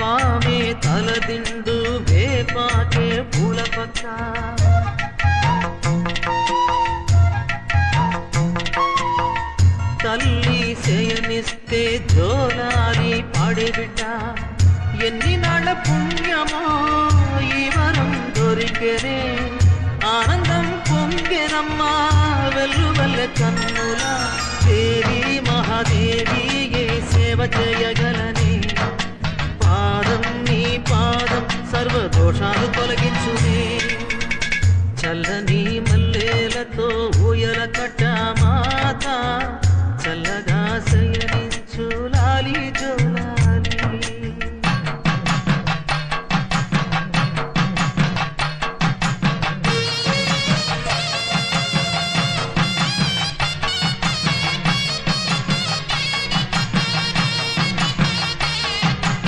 పామే తలదిండు వేపాకే పూల పక్క తల్లి శయనిస్తే జోలాలి పాడేబిట్ట ఎన్ని నాళ్ళ పుణ్యమో ఈ వరం దొరికెనే ఆనందం పొంగెనమ్మా వెల్లువల్ల కన్నుల దేవి మహాదేవి ఏ సేవ చేయగలనే పాదం నీ పాదం సర్వదోషాలు తొలగించు